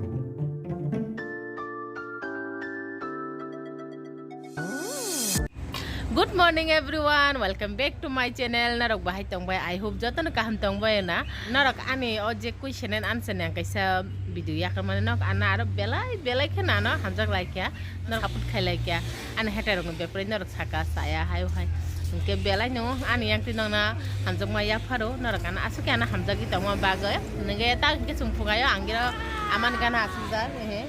Good morning everyone, welcome back to my channel. Narok bahai tongbai, I hope jotono kaham tongbai na. Narok ani oje question and answer yang kaisa video ya kamane nok ana aro belai khana no hamjak laikya narok aput khai laikya ani heter rok bepre narok saka saya hayo hai ke belai no ani yang tinong na hamjak ma ya pharo narok ana asuke ana hamjak gi tongma baga nge ta ke sumpungayo angira aman gana asuja he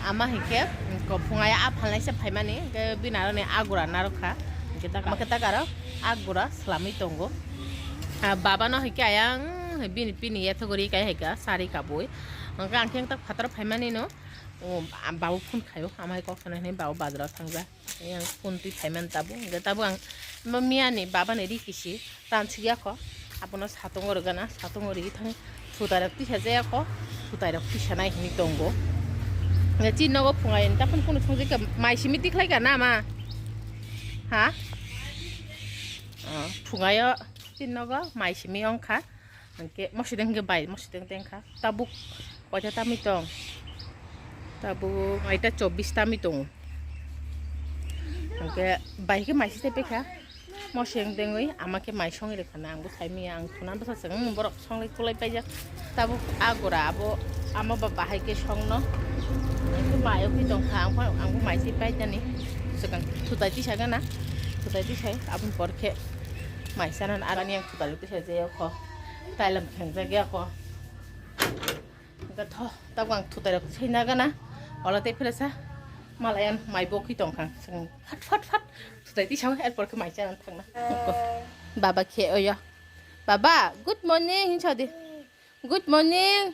ama hike ko phungaya aphalai se phaimani ke binaro ne agura narokha kita karo agura slami tongo baba no hike ayang bini ya thogori kai hika sari kaboi angka angkeng tak phatar phaimani no babu phun khayo amai ko khana ne babu bazra thangja yang phun ti phaiman tabu ang mamia ne baba ne rikisi tanchiya ko apuno satongor gana satongori thang sudarakti haje ko sudarakti sanai hini tongo ngaji nogo pungain tapun kuno thongje ka mai simiti khlai ka na ma ha pungayo tin nogo mai simi ongkha angke mosideng ge bai mosideng tengkha tabuk koja tami tong tabu aita 24 tami tong angke bai ke mai site pekha moseng dengoi amake mai songi rekhana angbu saimi ang thunan basa seng borok songlai tulai paija tabu agora abo ama baba hai ke songno bài ở phía trong hàng phải ăn cũng máy xí bay cho này sự cần thu tài tí sai cái na thu tài tí sai áp dụng bớt kệ máy sang ăn ăn anh thu tài tí sai dễ khó tài làm thành ra ghê khó cái thọ tao quăng thu tài được sai na cái na hoặc là tết phía sau mà lại ăn máy bốc khi trong hàng sang phát thu tài tí sai ăn bớt cái máy sang ăn thằng na baba kệ ơi ya baba good morning chào đi good morning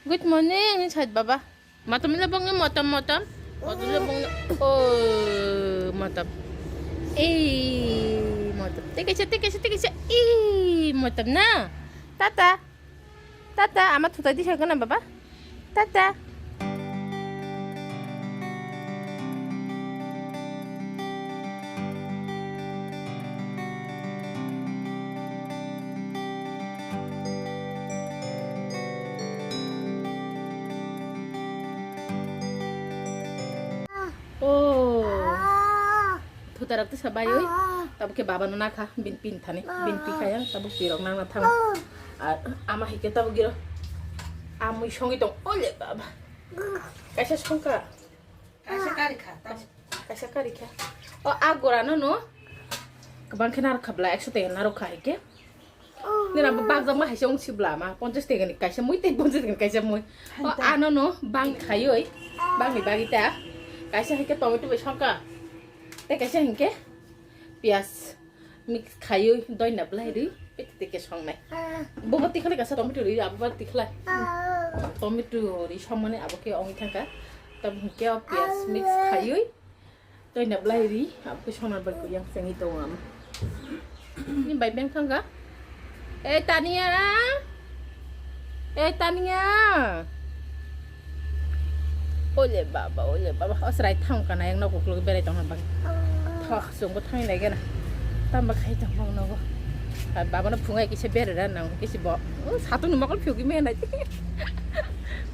good morning ni chat baba matam la bang matam matam la bang oh matam matam teka matam na tata amat thutai di sagana baba tata Tarak tu sabai oi, tabu ke baba nona kha bin pin thane bin pi khaya tabu pirok nang na thang ama hike tabu giro amui songi tong ole baba kaisa songka kaisa kari kha o agora no kabang khinar khabla 100 te naro kha hike nira bag jama haisong sibla ma 50 te ni kaisa mui te 50 te kaisa mui o ano no bang khayoi bang ni bagita kaisa hike tomato be songka te kaisa hinke pias mix khayo doi nablai ri pete ke song nai bobo tikhle kasa tomato ri abar tikhle tomato ri somane aboke ong thangka tab hinke pias mix khayo doi nablai ri abke sonar bar ko yang sengi tongam ni bai beng thangka Tania ole baba osrai thang kana yang no koklo bere tong bang thok sung ko thang lai gana tam ba khai tong mong no baba no phungai ki se bere ra nang ki se bo satu no makol phugi me na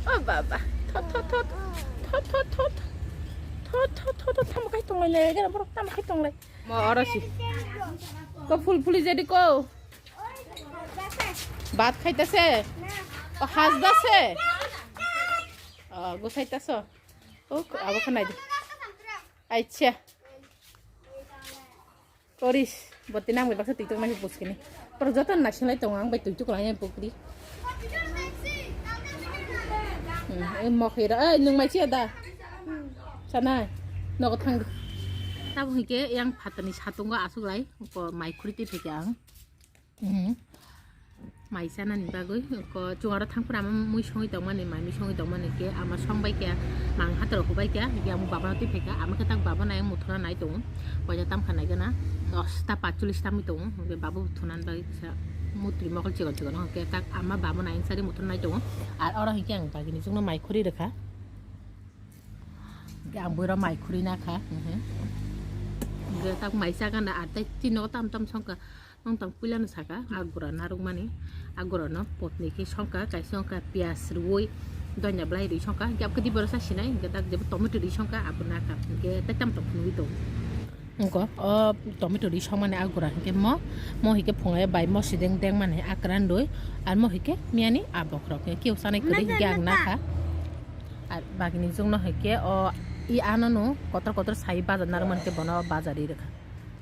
o baba thot tam khai tong lai gana borok tam khai tong lai mo arasi ko fully jadi ko ভাত খাইতাছে ও হাসদাছে গোসাইতাছো ও আবার খানাই দি আচ্ছা করিস বতি নাম বাসা তুই তো মানে বুঝকিনি পর যত নাশনালাই তো আং বাই তুই তো কলাই পুকুরি মখেরা এই নং মাইছি আদা সানাই নগদ থাং তাবো হিকে yang ভাতনি সাতঙ্গ আসুলাই মাইখুরিতে থেকে আং maisana ni bagoi ko chungara thangpura mui songi tongmani mai mui songi tongmani ke ama songbai ke mang hatar ko bai ke ya mu baba ti pheka ama ke tak baba nai muthra nai tong ko ja tam khanai gana 10 ta 45 ta mi tong ke babu thunan bai sa mutri mokol chigon ke tak ama baba nai sari muthra nai tong ar ora hikyang ba gini jungno mai khuri rekha ke ambura mai khuri na kha ge tak maisa gana ate tino tam songka nong tang pulan saka agora narung mani agora no potni ke songka kai songka pias ruoi doanya blai di songka jap ke di borasa sinai ke tak jep tomato di songka abun naka ke tetam tok nu itu engko tomato di song mane agura ke mo hike phongai bai mo sideng deng mane akran doi ar mo hike miani abok rok ke usane kuri gang naka ar bagini jungno hike I anano kotor sai bazar narman ke bono bazari rekha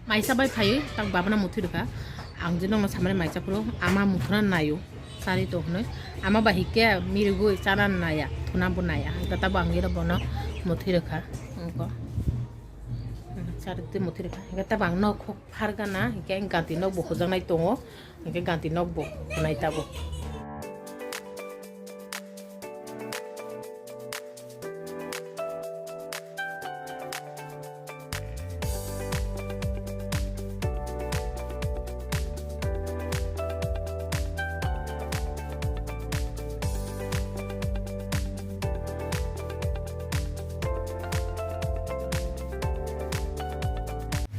maisa bai phai tak babana muthi rekha ang jino samane maisa pro ama muthuna nayo sari to hnoi ama bahike mirgo chana naya thuna bunaya tata bangiro bono muthi rekha onko sarite muthi rekha gata bang no khok phargana ke ganti no bo khojangnai tongo ke ganti no bo nai tabo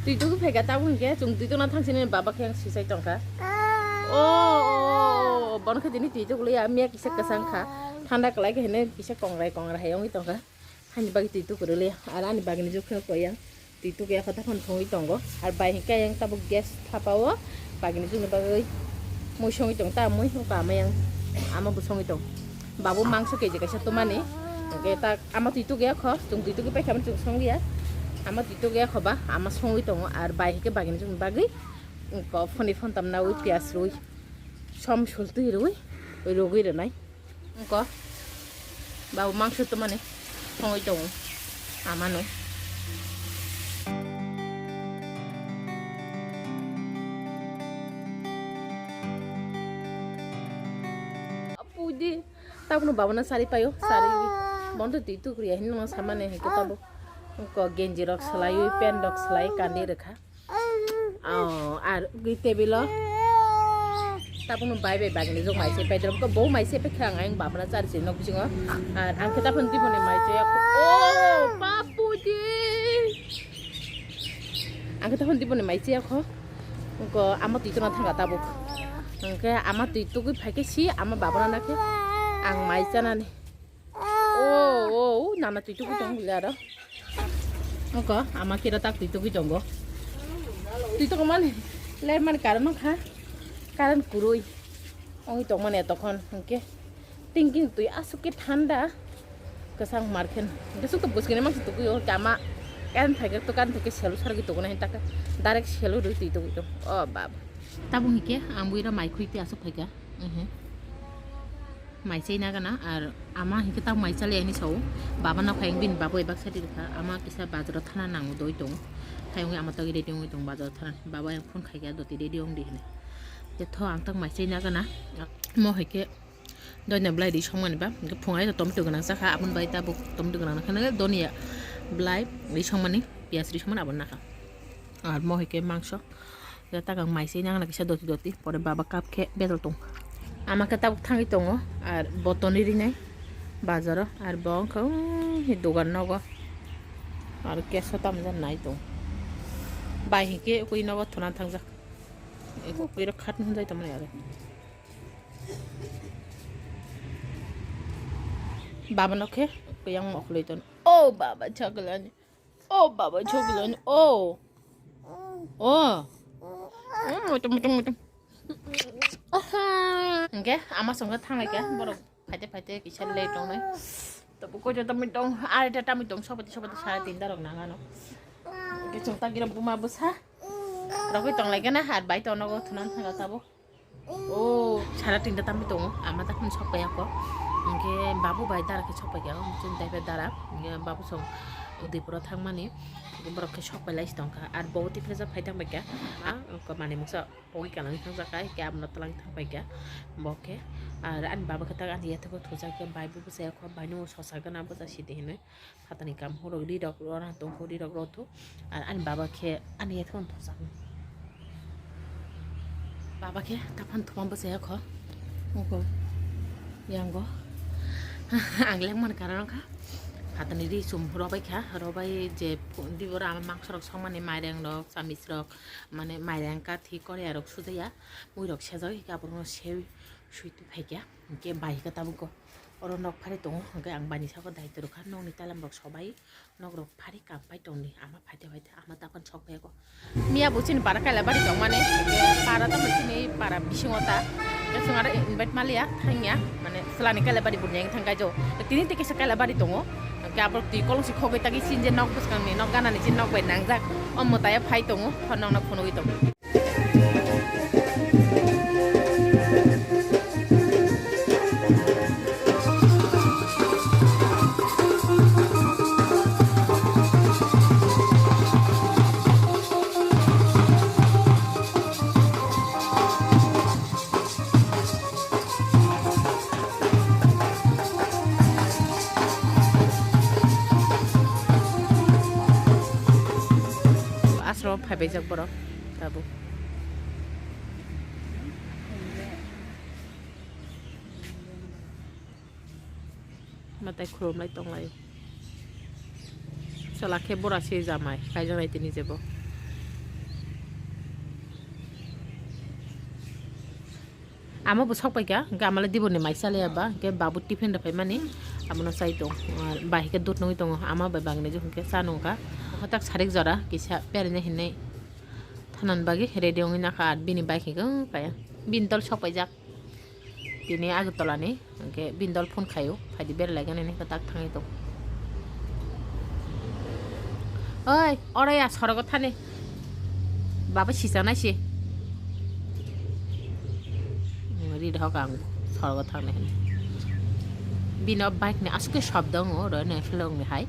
Itu ku pega tahu nggak? Itu nanti sini babak yang sisa itu kan? Bon ke ini itu kuliah amia kisah kesangka. Tanda kelai ke ini kisah kongrai yang itu kan? Hanya bagi itu kuliah. Ada ni bagi ni juga yang itu kayak kata kan itu kan? Ada bayi kayak yang tabu gas tapawa bagi ni juga bagi musong itu tamu apa yang ama busong itu. Babu mangsa kayak jika satu mana? Kita ama itu kayak kok? Itu kita kayak macam song dia. Ama itu gaya khoba ama songi tongo ar bai ke bagin jung bagi ko phoni phon tamna ui pias rui som sulti rui rogi re nai ko babu mangso to mane songi tongo ama no apuji tabu babu na sari payo sari bondo itu kriya hin no samane he tabu ko genji rok selai pen rok selai kandi rekha ar gi tebilo tapun bai bagni jong mai se pedrom ko bo mai se pe khang ang babna char se nok bisingo ar ang kheta phonti phone mai se bapuji ang kheta phonti phone mai se ko ama tu na thanga tabuk ke ama tu gi phake si ama babna na ke ang mai chana ni nana tu ku tong lara Oke, ama kira tak itu jonggo. Itu kemana? Lerman karena kah? Karena kurui. Itu mana tokon? Oke. Thinking tu ya suka thanda. Kesang marken. Itu suka bus kene mak itu yo kama kan thake to kan thake selu sar gitu kena hentak. Direct selu itu. Oh bab. Tabung hike ambuira mai khui pi asuk phaiga. Mai sei na kana ar ama hike ta mai chale ani sau baba na khaing bin babu ebak sati ka ama kisa bazar thana nang doi tong thayong ama ta gide tong tong bazar thana baba yang phone khaiga doti de diong di ne te tho ang tak mai sei na kana mo hike doi na blai di songman ba ke phongai to tom tu kana sa kha apun bai ta bu tom tu kana khana donia blai di songman ni pias di songman abon na ka ar mo hike mangso ya ta kang mai sei na kana kisa doti pore baba kap ke betel tong ama kata tangi tongo ar botoni ri nai bazar ar bong ko hi dogan nogo ar kesa tam jan nai to bai hi ke koi nogo thona thangja eko koi ra khat nun jai tam ne are baba nokhe ko yang mok lei ton baba chaglan mutum Oke, ama songga thangai ke borok phaite kisah lei tong nai tapi ko jo tami tong ada tami tong sobati sara tinda rok nanga no ke chongta gira buma busa rokoi tong lagi na hat bai tong no thunan thanga tabo sara tinda tami tong ama ta khun sokya ko ke babu bai dara ke sokya ko chun dai dara babu song udipura thangmani borok ke sok pelai stongka ar bawti presa phaitang baika ko mane musa ogi kanang thangja kai ke amna talang thang baika boke ar an baba kata an yata ko thoja ke bai bu se ko bai no sosa gana ba si de ne phatani kam horo ri dok ro tong hori dok ro thu ar an baba ke an yata kon thoja baba ke tapan thom ba se ko yang go ang leng man karan ka ভাতনি রি sum রবাইখা রবাই যে দিবরা আমার মাংস rock সমানে মাইরেং rock চামিচ rock মানে মাইরেং কাঠি করে rock সুদাইয়া মুই রক সেজাও কাপড় সে সুইতু ফাইকা কে বাইকা তাবুক অর নক ফারি দङ ओमफ्राय आं बानि साखौ दायित्व रखा न'नि तालामरक सबाय नक रक फारि कामबाय दंनि आमा फायते फायते आमा दापन सकबायको मिया बुचिन पारा काला बारि दं माने पारा त मोनसिनि पारा बिसिङता जों आरो इनभाइट मालिया थांनिया माने सलानि काला बारि बुरनाय थांगाय जो तिनि टेकेसा काला बारि दङ गाबर ति कलंसि खगै तागि सिनजे नक बसखांनि नक गानानि सिन नक बाय नांजाक अमताया फाय दङ फनंना फनगै दं फाइबाय जाक बर' दाबो माथाय खुरुमलाय दंलाय सलाखे बरासि जामाय गायजानाय दिनि जेबो आमा बो सकबायगा गामाला दिबोनि माइसालायाबा के बाबु टिफिन दफाय माने आमनो साइ दं बाहिके दुध नङै दङ आमा बाय बांने जोंके सानंगा हताक सारेक जरा किसा पेरने हिनै थानान बागि रेडियोनि नाखा बिनि बाइकिंगो काया बिनदल सकबायजाक दिनै आगरतलानि के बिनदल फन खायो फायदि बेरलायगोन ने हताक थाङै दं ओइ अराया सरग थाने बाबा सिसा नायसि রিড হক আং সরগ থাকনে বিন বাইক নে আজকে শব্দ র নে ফেলং নে হাই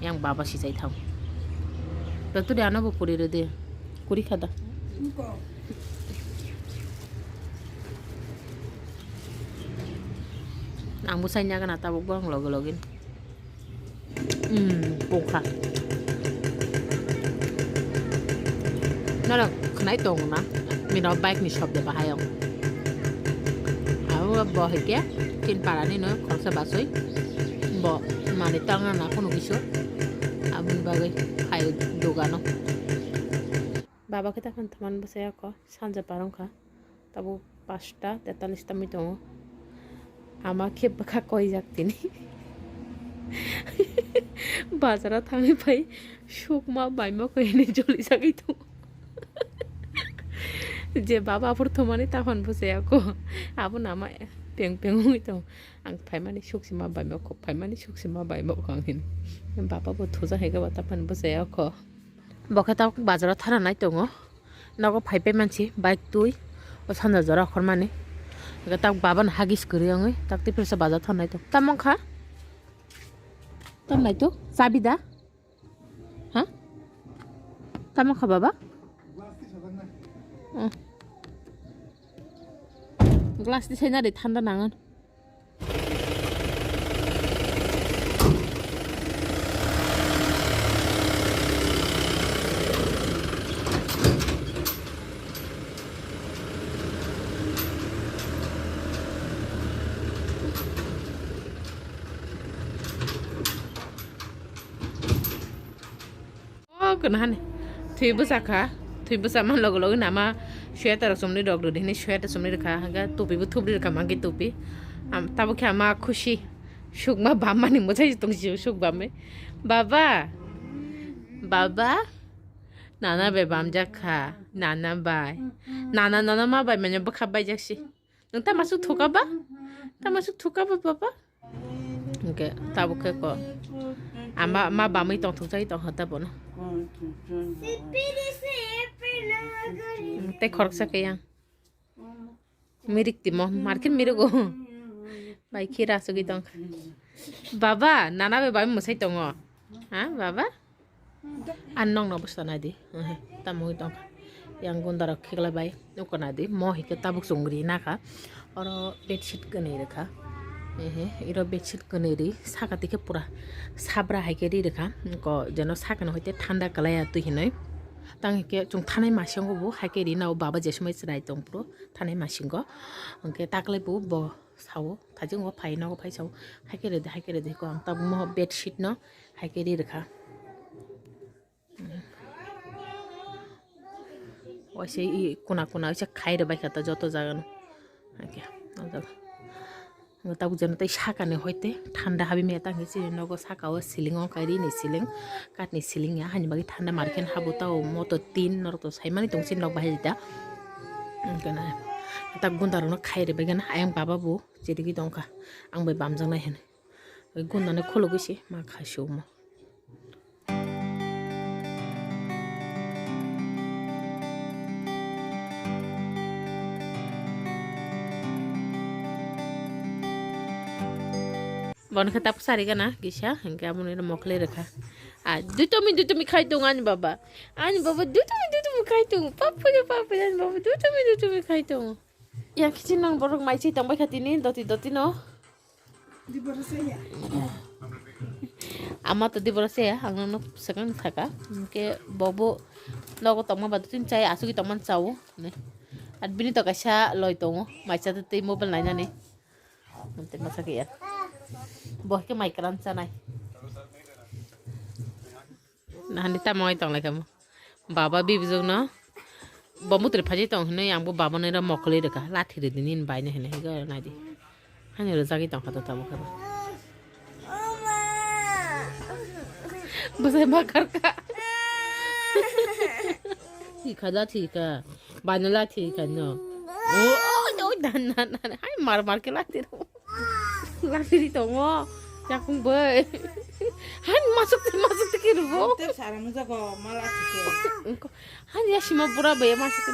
yang বাবা সিজাই থাম তো তুই আনাবো পুরি রে দে কুড়ি খাদা আং বুসাই না গানা তাবো গং লগ লগিন পোখা না খনাই দং না মিন বাইক নি শব্দ বাহায়ং bo heke kin parani no khorsa basoi bo mane tanga na kono kisu abun bagai khai dogano baba ke tখন thaman bose ako sanja parongkha tabo 5টা 43টা mi dong ama khebakha koi jaktini bazara thangi pai shukma baimo koini joli jagai to যে বাবা প্রথমে তখন বসে আকো আবু নামা Peng Peng হইতো আং ফাইমানি সুকসিমা বাইমা খ ফাইমানি সুকসিমা বাইমা খাংহিন বাবা বো থোজা হেগাবা তখন বসে আকো বখাতা বাজারাव थाना नाय दङ नगो फाइबाय मानसि बाइक तुई ओ सानजा जरा खरमाने ताक बाबान हागिस गरि आङै ताक तिफिरसा बाजाराव थानाय दं तामंखा तामनाय तो चाबिदा हा तामंखा बाबा গ্লাস দিছে না রে ঠান্ডা নাঙান ও কোনহানে থুইবো সাখা थुइबो सामान लग लग नामा स्वेटर समनि डग दे स्वेटर समनि रखा हागा टोपीबो थुब्रि रखा मागे टोपी ताबो खे मा खुशी सुगमा बामानि मोजाय दंसि सुगबामे बाबा बाबा नाना बे बामजा खा नाना बाय नाना मा बाय माने बखा बाय जाक्सि नों ता मासु थुकाबा बाबा ओके ताबो खे को आमा मा बामै तं थुजाय तं हता बनो ते खरकसा कया मिरिक तिमो मार्केट मिरो गो बाय खिरा सगि दं बाबा नाना बे बाय मसाय दङ हा बाबा annong no basta na di tamo dong yang gondara khigla bay nokona di mo hike tabuk sungri na ka oro bedsheet gane rekha iro bedsheet gane ri saka tike pura sabra haike ri rekha ko jeno saka no hoite thanda kalaya tu hinai tang hike chung thanai masingo bu haike ri na baba jesmai chrai tong pro thanai masingo onke taklai bu bo sawo thajing wa phai no phai sawo haikere de ko ang tab mo bedsheet no haikere rekha ও সেই কোনা কোনা হচ্ছে খাইরে বাইখাতা যত জায়গা না তাবু যেন তাই সাকানে হইতে ঠান্ডা হাবি মেয়ে তাঙ্গে চিনি নগো সাকাও সিলিং কাইরি নি সিলিং কাটনি সিলিং ya হানি বাকি ঠান্ডা মার্কেন হাবু তাও মতো তিন নরতো সাইমানি তংসিন নগ বাহাই দিতা কেনা তা গুন্দারनो খাইরে বাইগানা আয়াं বাবাবু যেদিকে দংকা आं बै बामजांनाय हेन गुन्दानो खलो गइसे मा खासिउ म বন খেতা সারি গানা গিসা হেনকে আমন এর মকলে রেখা আর দুটমি খাই তো আনি বাবা দুটমি খাই তো পাপু আনি বাবা দুটমি খাই তো ইয়া কিছু নং বড় মাইছি তংবাই খাতিনি দতি ন আমার তো দিবরসে আংনো সেকেন্ড থাকা কে ববো লগো তংমা বাদুতিন চাই আসুকি তংমান চাও নে আর বিনি তো কাইসা লই তো মাইছা তে মোবাইল নাই জানি মতে মাসাকে ইয়া বহকে মাইক্রান চানাই নাহানি তামাই তং লাইকাম বাবা বিবজং না বমুত্রে ফাজি তং হনে আমবো বাবা নেরা মকলে রেখা লাঠি রে দিন বাইনে হেনে হেগা নাইদি হানি রে জাগি তং খাতো তাবো খাবা বসে মাকার কা ঠিক আছে বানলা ঠিক আছে ও দান হাই মার কে লাঠি লাঠি তংও jakung boy han masuk ke rubo te sarang jago malah ke han ya sima pura be masuk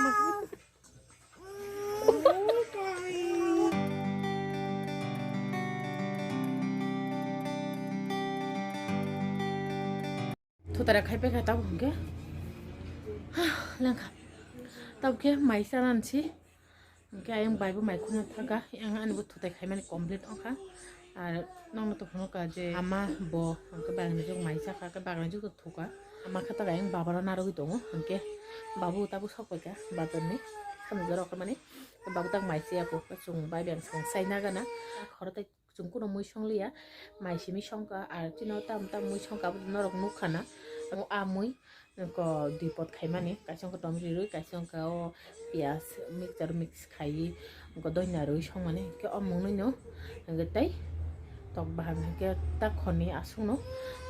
to tara khai pe khata bunge langka tau ke mai saran chi ke ayang bai bu mai khuna thaga yang an bu thotai khai mane complete onka আর নং তো কোনো কাজে আমা ব আঙ্কে বাগানে যোগ মাইসা কাকে বাগানে যোগ থোকা আমা খাতা গায়ং বাবারা নারগি দङ আঙ্কে বাবু তাবু সকয়কা বাদরনি সামজর অক মানে বাবু তাক মাইসি আকো চুং বাই বেং সং সাইনা গানা খরতে চুং কোনো মুই সংলিয়া মাইসিমি সংকা আর চিনো তাম মুই সংকা নরক নুখানা আমুই ক দুই পদ খাই মানে কাইসংকা টমেটো রুই কাইসংকা ও পিয়াজ মিক্স খাই দইনা রুই সং মানে কে অমুনই ন তাই tok bahan ke ta khoni asung no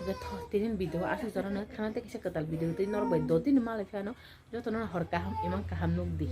ke tinin video asu jarana khana te kisa katal video te nor bai do tin mala khano joto na hor kaham imang kaham nuk di